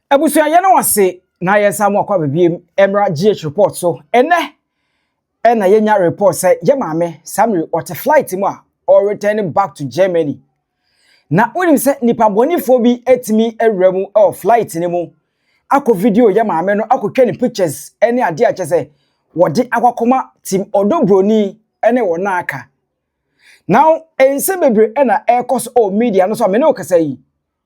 Abusua ye no wase na ye samu akwa bebiem emra GH report so na ye nya report say ye maame Samuel ote flight mu a or returning back to Germany. Na wonim say nipa bonifo bi etimi awramu e flight ni mu akọ video ye maame no akotwa ni pictures ene ade a chese wode akwakoma team Odo Bronii ene wona aka. Now ense bebre na ekos o media no so me ne okasa yi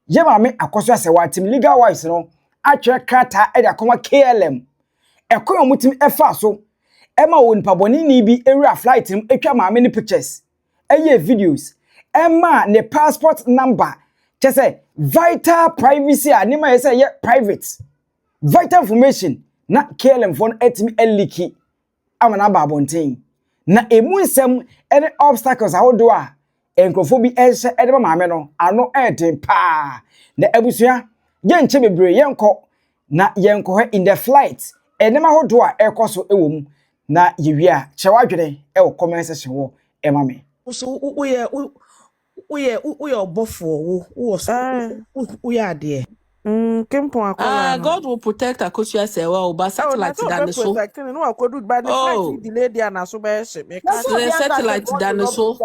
ye Maame Akosua Serwaa team legal wise no atwe krata e da koma KLM ekoyo mutim efa so ema wo nipa boni ni bi ewura flight im etwa maame ni pictures eye videos ema ne passport number chese vital privacy anima yese ye private vital information na KLM phone etimi eliki amana babontin na emu nsem ene obstacles ahodo a enkrofo bi ehye edeba maame no ano eden pa na abusua ye nche bebre yenko na yenko in the flight enema hodo a ekoso ewom na yewia chewadwene ewo comment section wo emame so we obofo we ade Kempo akola God will protect Akosua Serwaa by satellite than so. No akodu by the flight delay there na so be she make satellite than so.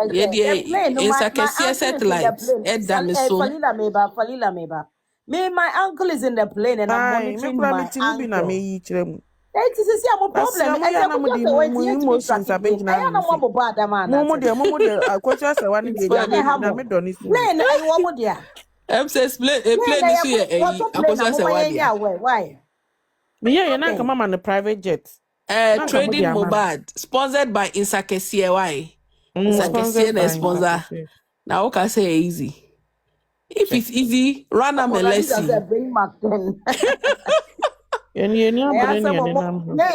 Insakesi satellite than so. Falila meba. Me, my uncle is in the plane and I'm monitoring my uncle. It is a problem. I am emotions are being I am a bad man. Momo Akosua Serwaa ni na me doni so. Plane I want there. Plane this year Akosua Serwaa. Why? Me ye na kama man private jet. Trading mobile sponsored by Insakesi why? Insakesi na sponsor. Now okay say easy. If it's easy, run a melesi.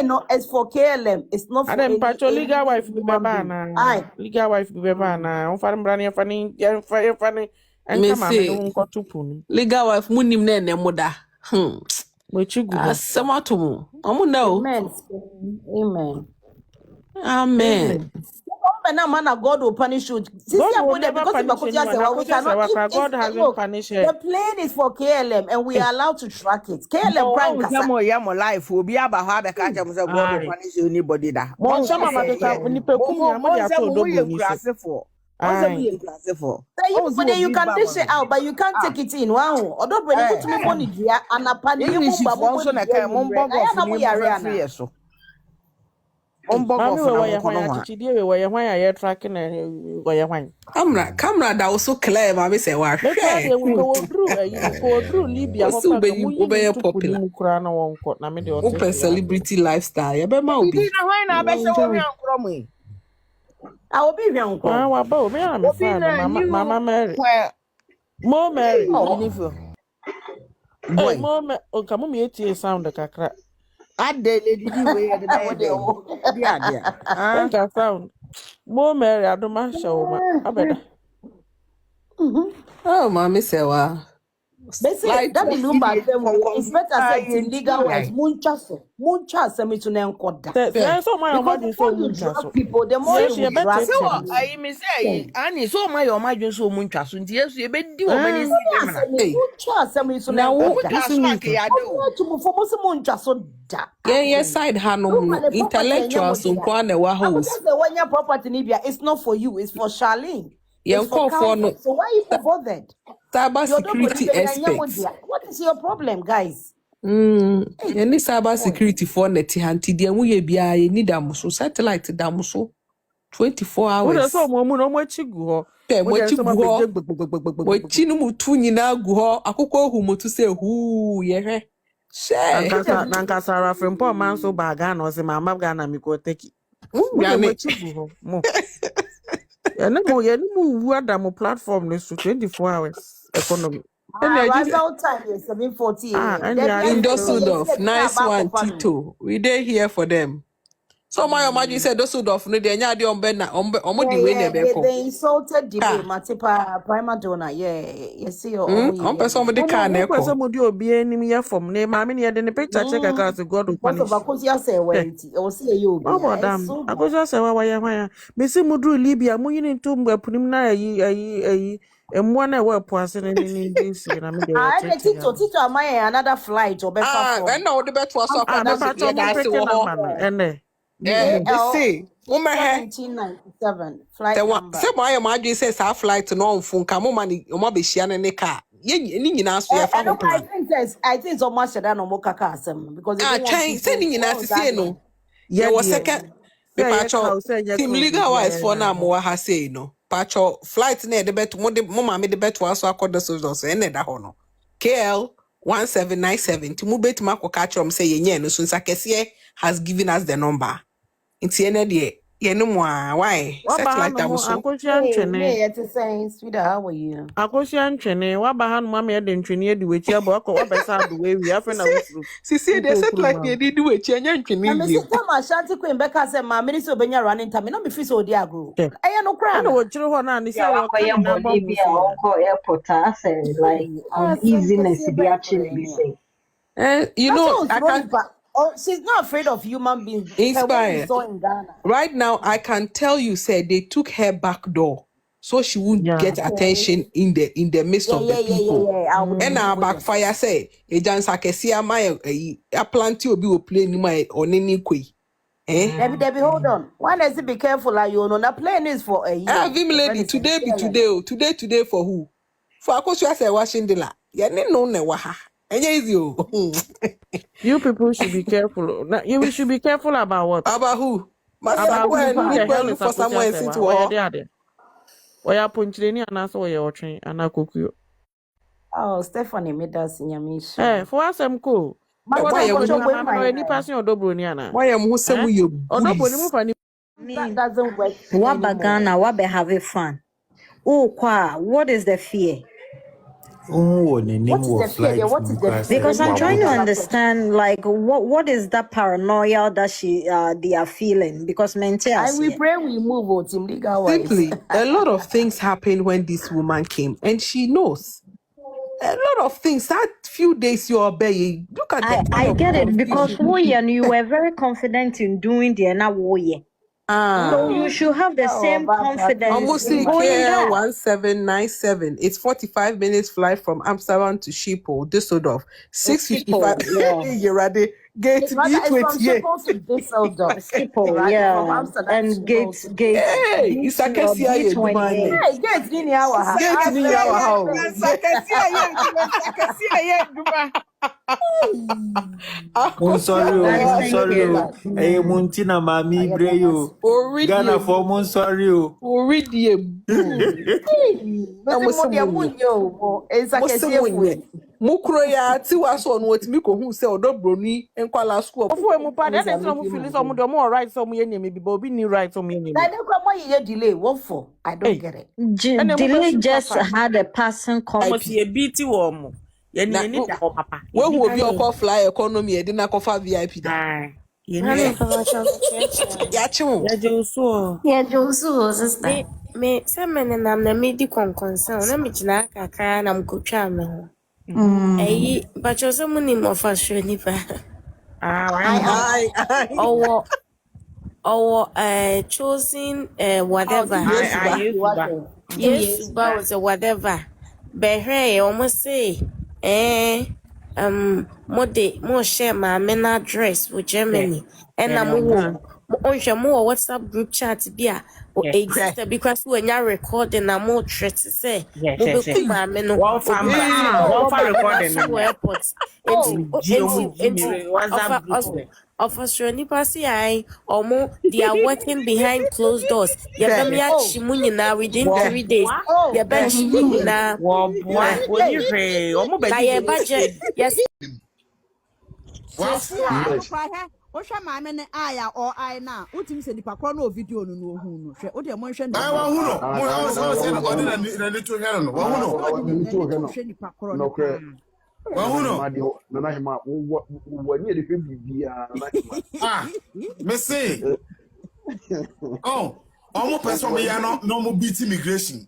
No, it's for KLM. It's not for any legal wife be bana. Legal wife be bana. On farm brand funny, funny. And come on, legal wife munim ne moda. Which you go. Samatu. No. Amen. Man, God will punish you. God hasn't punished her. The plane is for KLM and we are allowed to track it. KLM Prime life will be about how the catch of God will punish anybody that. But you can dish it out, but you can't take it in. Wow. Odo Bronii put me money here and a panny. Camera that was so clear, Maame Serwaa. Open celebrity lifestyle. You be ma obi. I will be young. Mama Mary. Mo Mary. Boy, Mom, oh, come on, me sound the kakra. I did That sound. Mo Mary, I don't mind show. I better. Oh, Maame Serwaa. Like that is Lumba. It's better say legal wise. Muncha se me to na enkoda. So my imagine so muncha people the more you drag. So I me say ani so my imagine so muncha so nti yesu e be di o mani si muncha se me to na enkoda. To mo for muncha so da. Yeah, side hanom intellectuals so kwa na wa house. The one your property Nibia it's not for you, it's for Charlene. Yeah, call for no. So why you bothered? Cyber security experts. What is your problem, guys? Any cyber security for neti hanti dia mu ye bia ye need am so satellite dam so 24 hours. What so mo no mo chigu ho. Mo chinu mutu nyina gu ho akoko hu mutu se hu ye hwe. Nankasa rafempo man so baga no se mama ga na mi ko take. Mo chigu ho mo. You Adam platform is 24 hours economy. Result time is 7:48. In Dusseldorf, nice one, Tito. We dey here for them. So my imagine said Dusseldorf no dey nya dey they insulted the Matipa prima donna. You see your person with the car na person mo di obi enim ye form na ma me ne dey picture check account God will punish. Akosua Serwaa o see you obi. Akosua Serwaa wa ye hwan ya. Me see mudru Libya mo yin nto mbapunim na ayi One I work passing in this year. I'm Tito, am I another flight or better from? I know the bet was so Ah, that's but yeah, that's I'm what. and Say, woman, 1797 flight number. Say, my dream says our flight to no phone, come money, or maybe she and a car. You know, so you're I think it's almost than Mokaka because they don't want change sending in us to say no. yeah, Was second. Me pacho team legal wise for now more has say no. Pacho flight near the bet one mama made the bet was so accord the soldiers and that hono. KL 1797 to move to Marco Catchum say yen no soon has given us the number. It's any day. You know why? What Satellite that was so. Hey, it's saying, sweetheart, how are you? Akosua Serwaa, what about Mammy at the engineer do with your book or beside the way we have an See, they satellite they did do it. I'm Mr. Thomas Shanti Queen Becca said, my minister Benya running time. Not be free so dear group. I am no I know crown. what you want to say. Airport, I say, like, uneasiness, be actually be saying. You know, I can. Oh, she's not afraid of human beings. Inspired. In Ghana. Right now, I can tell you, said they took her back door so she wouldn't get attention in the midst of the people. And our backfire say, a dance I can see a plenty will be playing my on any quay. Debbie, hold on. Why does it be careful? Like you know, the plane is for a year. Lady, today be today for who? For Akosua Serwaa washing the la. Yeah, no waha. You people should be careful. You should be careful about what? About who? About look for someone since Oya punchini and so your train and I cook you. Oh, Stephanie made us in your mission. Eh, for us, I'm cool. Why am any person Odo Bronii? Why am who say we you? That doesn't work. What bagana, what be having fun? Oh, what is the fear? Because I'm trying to understand, like, what is that paranoia that they are feeling? Because we pray we move team legal wise. Simply, a lot of things happened when this woman came, and she knows. A lot of things. That few days you're obeying. Look at that. I get it because you were very confident in doing the warrior. So you should have the same confidence. Almost KL 1797. It's 45 minutes flight from Amsterdam to Schiphol, Düsseldorf. 6:55. You're ready. Gate B28. Schiphol, yeah. And gate. Hey, it's a case here. Gate in our house. Gate in our house. I'm sorry. Hey, Muntina, Mami, Breyo. Ghana for Monsorio. Already. Mukro ya ti wa so no otimi ko hu se Odo Bronii enkwala school. Ofu emu pa dey say mo feel some do mo right some ye nyemi bi obi ni right some ye nyemi. Like dey delay what for? I don't get it. Delay just had a person call. Almost ye beat wo mo. Ye ni da ho papa. We hu obi okọ fly economy e dey na kofa VIP da. Ye ni ya chiwo. Ya Josu sister. Me se men na me di konkonsa na me gina kakra na mkotwa me ho. But you're someone in more fashion. Choosing whatever. Yes, but whatever. But hey, almost say, more share my men address with Germany, and I'm more WhatsApp group chat be because when you're recording, I'm more threat to say, Officer Nipasi I or they are working behind closed doors. Shimuni now within 3 days. Your bench now. Budget. Yes. Osha Maame ne aya or I na utim se nipa kro no video no no hu no hwe o de mo nhwe no I wan hu no mo na say no odi na ni to hwe no wan hu no hwe nipa kro no wan hu no na na hima wo ni de hwe bibia na hima me say omo person me ya no mo beat immigration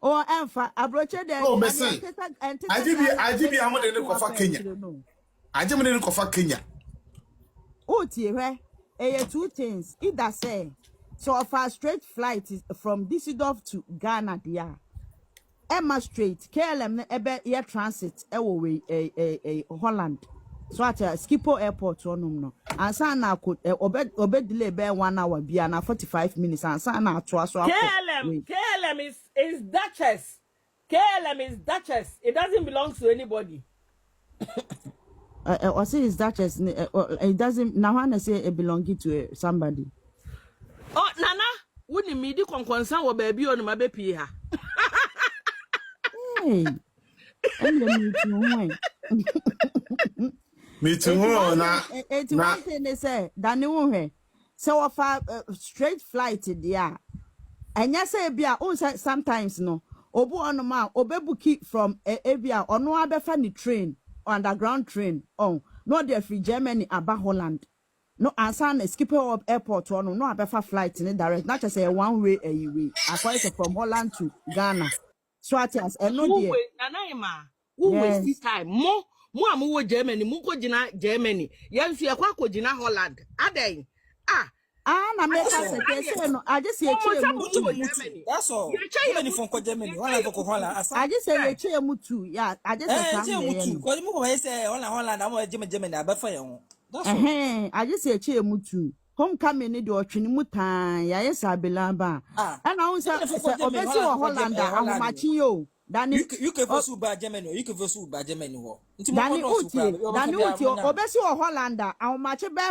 enfa abroche de me say IGB amo de ne kofa Kenya IGB de ne kofa Kenya. Two things. Either say, so of our straight flight is from Düsseldorf to Ghana, dear. Emma Street, KLM ebe air transit we Holland. So at Schiphol Airport no. And sana could obed delay be 1 hour be na 45 minutes and sana to so KLM is Duchess. KLM is Duchess. It doesn't belong to anybody. Or say is Duchess it doesn't now I say it belonging to somebody. Oh Nana, wouldn't me do concern or baby on my baby ha. Hey. And Me too. It's one thing they say, Daniel. So of a straight flight there. And yes, sometimes no. Obu on ma obebuki from Abia or no other funny train or underground train. Oh, no, they're free Germany about Holland. No, answer skipper up airport or no other flight in direct, not just a one way a way. According from Holland to Ghana. So at as and no dear. Nanaima, who waste time? More amu Germany, muko jina Germany. Yansu ya kwako jina Holland. Adeng. Na make us say no. I just say Germany. That's all. Germany from Germany. Holland for Holland. I just say che mutu. Yeah, I just say mutu. Ko mu ko say Holland am Germany abafa ye. That's all. I just say che mutu. Homecoming ni de otwini mutan. Ya yes abelamba. And I say obesi Holland ahomachi yo. Dani you can versus by Germany. You can versus by Germany ho. Dani uti obesi Holland ahomachi be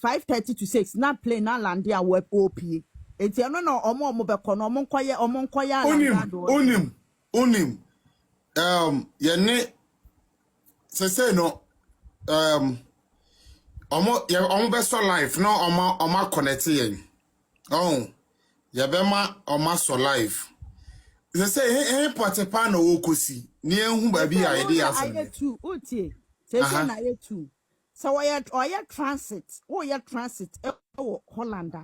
5:30 to 6 na plane na land ya web op. Enti eno no omo be kono omo nkoye onim ye ne say no omo be so life no omo connect yen oh ye be ma omo so life they say party pan no okosi ni ehun ba bi a ide asen ayetu utie say na ayetu so oya transit transit Holland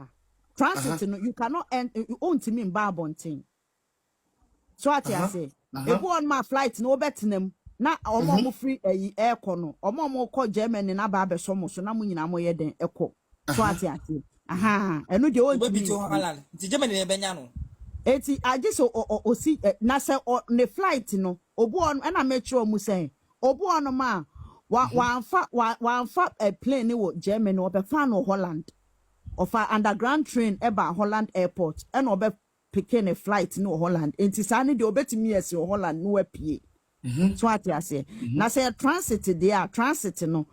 transit no you cannot you own to me babontin so ati say e go on my flight no betinam na omo free air kono omo ko Germany na ba be so mo so na mo nyina mo ye den ekọ so ati enu de o bi to Holland ti Germany e benya no eti age so o si na se ne flight no obu on na metro mu say obu on ma wa fa a plane wo Germany obe fa no Holland of a underground train eba Holland airport and obe picking a flight no Holland enti sa ne de obetimi ese Holland no apie so ati ase na say transit there transit no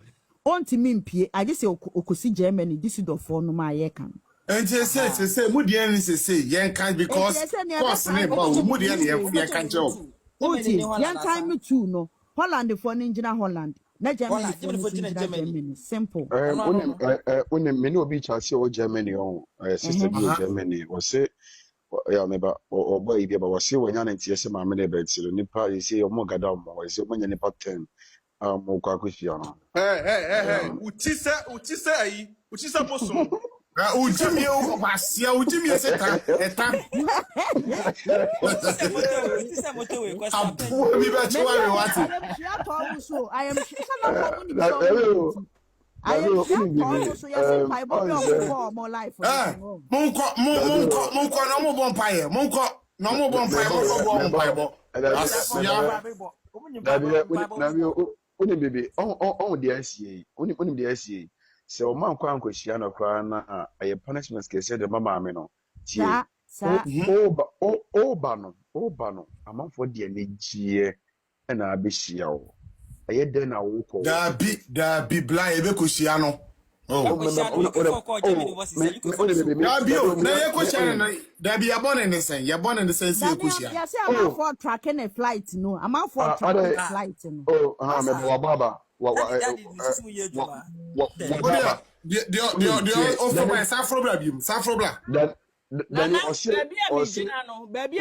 ontimi mpie age say okosi Germany Düsseldorf no ma ye kan and say mudian say yen can because course name mudian ye can job yan time too no Holland for ninja Holland na Germany for Germany simple when many obi chance o Germany on sister bi Germany was say ya meba o boy bi ba was say when yan ntie say ma me na be tiro nipa you say o mo gada mo was say o nya nipa 10 mo kwa kwafia no utise ayi utise bosom ujimi o basia ujimi eta utise motowe kwa abu mi ba chiwa we wati I am so yes my boy for more life monko no mo bon paye monko no mo bon paye mo bon paye asia na oni bebe on the SCA oni the SCA so man kwa ankohia no kwa na aye punishment ke say de mama me no tie oba no amanfo de ne gie na abehia wo aye de na wo ko da bi bla e be kohia no ya say am for tracking a flight no am for tracking a flight no me baba Baby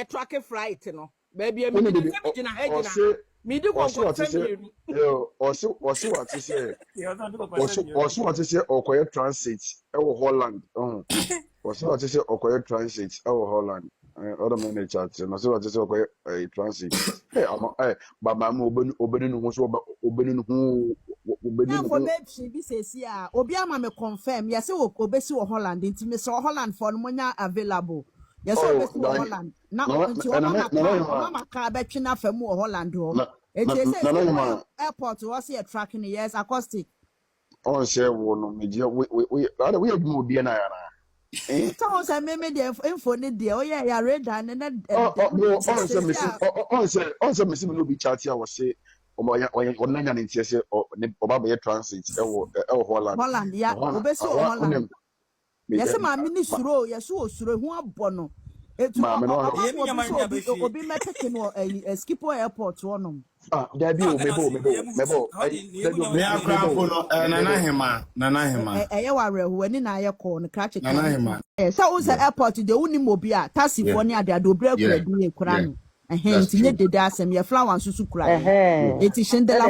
track a flight no baby me do what okoye transit Holland okoye transit Holland other men chat no so what okoye transit but mama obenu no so obenu no for baby be say obi ama me confirm ya say obesi Holland nti me so Holland for no nya available Yes, so best Holland. Now, Mama car betching for more Holland. It is airport was here tracking yes, acoustic. On say one media we have more be na. Someone say me the info need there. Oh yeah, read and then on say me no be chat here was say online and say oba transit Holland yeah, obesi Holland. Yes, my ministro, yes, so who are bono. It's obi metakin or a skipper airport one. There be mebo. Me akra no nana hema. Ware when in I call the catch it. So was the airport the uni mobile, taxi for near the dobro crown. And hence, you did that some your flowers to cry. It is in the la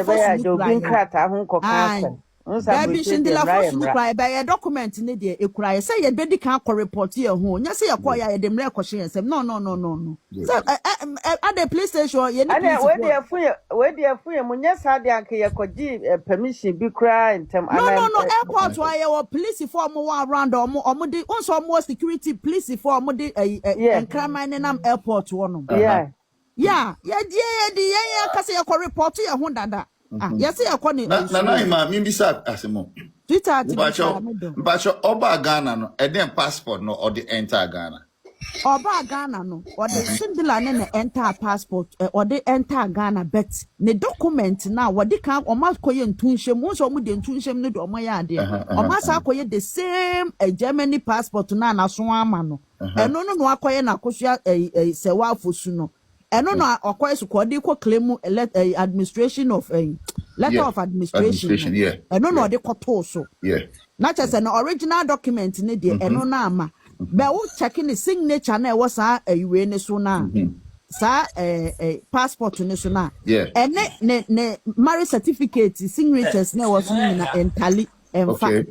Baby Shindela for cry by a document in the day. You cry, say your baby can't report here home. You say a choir, them record say no. So at the police station, you know, where they are free, when yes, had the permission be crying. No, airport why your police for more around or more security police for more and crime in airport one. Yeah, because you report here home that. Yes, I call it. Nana, me bisa asemo. Twitter, Bacho, Oba Ghana no, and then passport no, or the entire Ghana. Oba Ghana no, or the Shindela and the entire passport, or the entire Ghana, but the document now, what they can't or must call you in Tunsham, most of them Tunsham no do my idea. Or must I call you the same a Germany passport to Nana Swamano. And no, I call you Akosua Serwaa for Suno. And no, of course, they claim administration of a letter of administration. Yeah. And no, they call also. Yeah. Not as an original document in the and no nama. But checking the signature, and was a UNSUNA. Sa a passport to national. Yeah. And ne marriage certificate, signatures, ne was in tally and fact.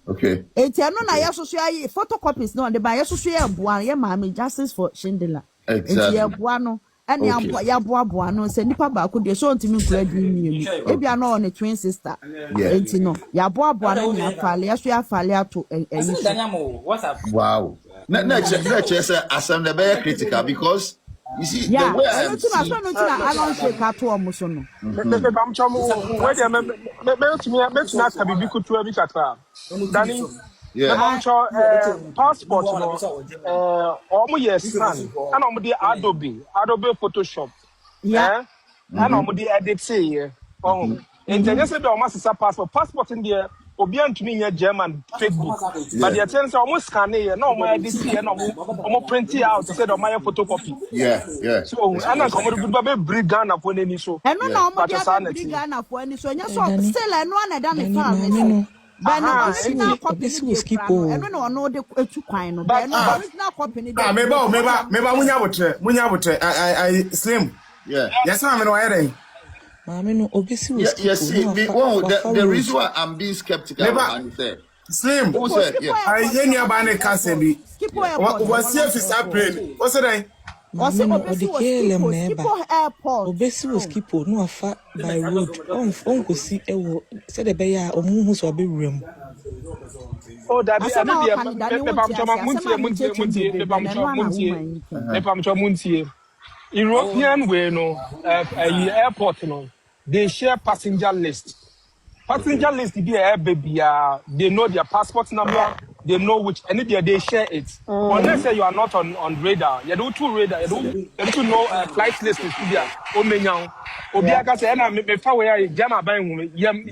Okay. It's no, I associate photocopies, no, the by associate one, yeah, mammy, justice for Shindela. Exactly. And Yabuano said Nipa Baku, they show to me gradually. Maybe I know on a twin sister. Yeah. No, Yabuano, Yafalia, Falia to a. Wow. Let's as I'm the very critical because you see, the way I am seeing. I don't shake at all, Musono. Passport no almost scan and on the Adobe Photoshop and on the edit say and then say almost passport in there obian to me German fake book but the attendance almost scan here no my edit here no almost print it out said on my photocopy so and I come to be bring Ghana for any so and no bring Ghana for any so still and one and done farm but no original copy was keep on. I don't know the two kind. But no original copy. Maybe I slim. Yeah. Yes, I'm in yes, the reason why I'm being skeptical about it. Slim. Who said? Yeah. I hear you about the Cassidy. What's here is happening? What's it? Obesi was keep on no afa by road. On go see ewo said the bear or moon so be room. Oh, that be European way no airport no they share passenger list. Passenger list be a baby they know their passport number. They know which, and they share it. But let's say you are not on radar. You do two radar. You do know flight list is there. Omenyang. Obiaka say, "Na me fa we jama ban hu yam."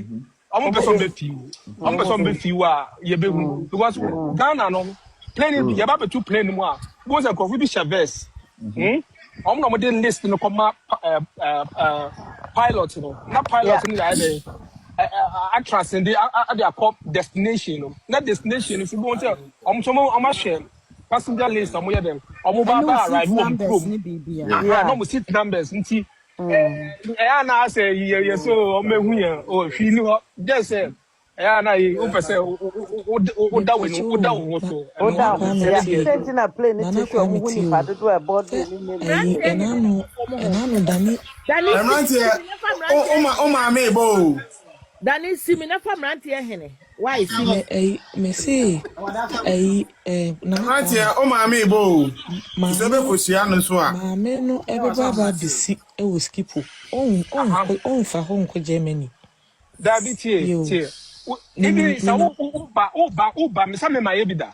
Omo person be few. Omo person be few ye be hu because Ghana no plane be ba be two plane mu a. Because an coffee be Chavez. Omo no dey list no come pilot no. Na pilot ni dey. I trust in the destination. Not destination. If you want to, I'm share passenger list. I'm with them. I'm arrive home. No seat numbers. I say yes. So I'm here. Oh, if you know, just say. Yeah, na you person. Oda plane. It's a board. Danny, see me na famranti ehene. Why see me say Nantia o maame bo. So be kosia no so a. Maame no ebeba bisi e wo skipo. On fa ho nko Germany. Dabi tie. Even sa uba me sa me ma yebida.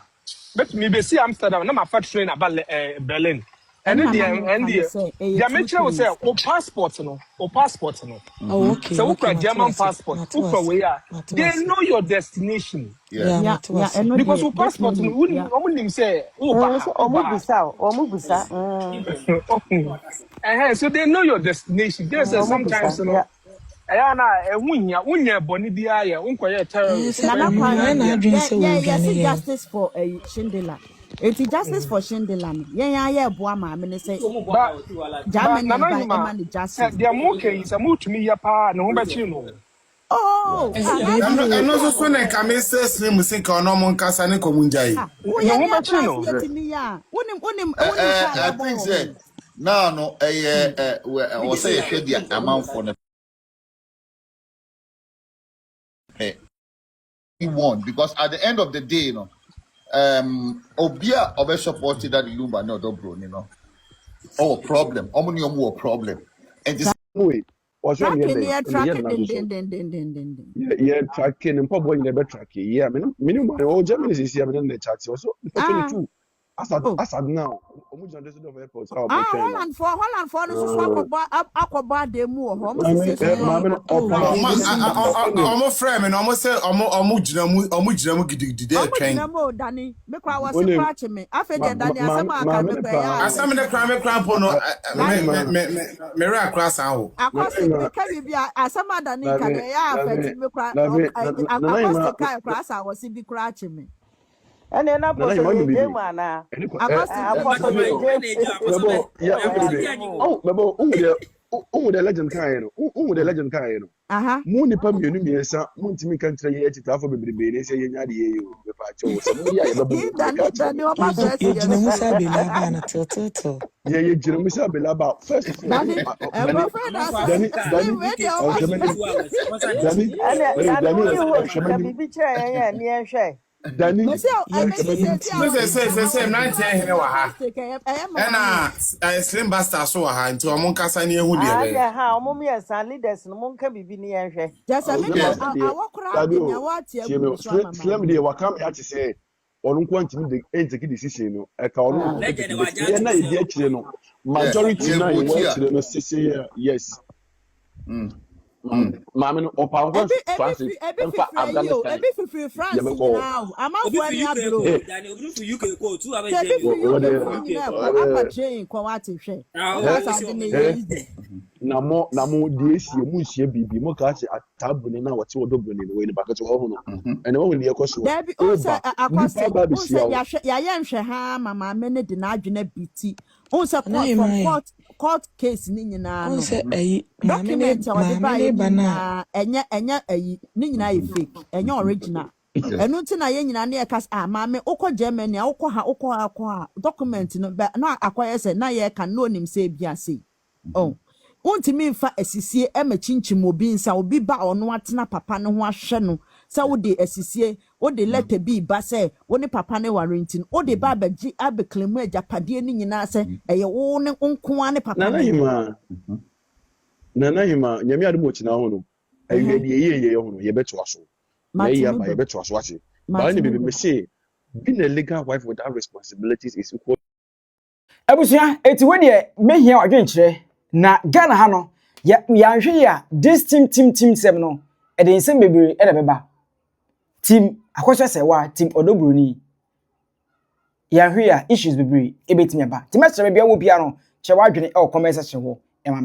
Bet me be see Amsterdam na ma fa train about Berlin. And the mention was say o passport no. Oh, okay. So okay, German passport. They know your destination. Yeah. Because your passport no wouldn't say uba. So they know your destination. There's sometimes no. Unya boni biya ya unkoye terrorist. Yes, justice for Shindela. It's justice for Shindela. Yeah, boy, Maame say. Germany justice. They are more cases. I'm to me yapa no bechi no. Oh, and also so na kamese slim sink ono mon kasa ne komunjai. No bechi no. I think say now no we say you should the amount for the he won because at the end of the day, you know, Obia Obe supported that Lumba no Odo Bronii, you know. Oh, problem. Omni problem. And this way. Was tracking tracking and probably never tracking. Yeah, minimum all Germany is here in the chat. Also, 22. As now, Holland for Aquaba de Moor, almost frame and almost say Omujam Danny, Mekra was scratching me. I figured that some of the crime crampono, Mera class out. I was as some other Mekra, class, I was in the crutching me. And then I was the legend kind. The legend kind. Moon upon you, Misa, Montimi country, yet it for baby, say, you about first. Danny, say 19 slim bastard so ha nti omon kasa ne ehu de be omom yes and leaders no mon ka bibi ne yenhwe just a minute awokra nya wati agu so mama slim de wakam ya te say onu nko ntimi de enteki decision no e ka onu ye na ide akire no majority na ye akire no sisi yes Maame no opa Francis emfa Afghanistan ebi free France now amafo ani abro Dani obi for UK ko 2 hours apa chain ko wati hwe na mo die mu sie bibi mo ka che atabuni na wati Odo Bronii no we ni bakato ho no ene wo ni ekoso Debi o se akose ya yenhwe ha mama me ne de na adwena biti o se court case ni nyina no document maame bana enya ayi ni nyina e fake enya original enu nti na ye nyina na ye kas maame ukọ Germany ukọ document no na akoye se na ye kan no nim se bia se oh untimi mfa asisie emachinchim obi nsa obi ba ono atena papa ne ho ahwe no sa wo de asisie wo de letter bi ba se wo ne papa ne warranty wo de ba baji abeklemu ajapade ni nyina se eye wo ne nkoa ne papa nana hima nyame ade mo china ho no ayi de ye ho no ye beto aso ye ba ye beto aso ati ba ne bibi me say being a legal wife without responsibilities is equal Abusua eti we de mehia adwenkyere na Ghana ha no ya hwe ya this team sem no e de nsem bebere e de beba team Akosua Serwaa team Odo Bronii ya hwe ya issues bebere e betimi aba team mesere bia wo bia no che wa adwene e comment section ho e ma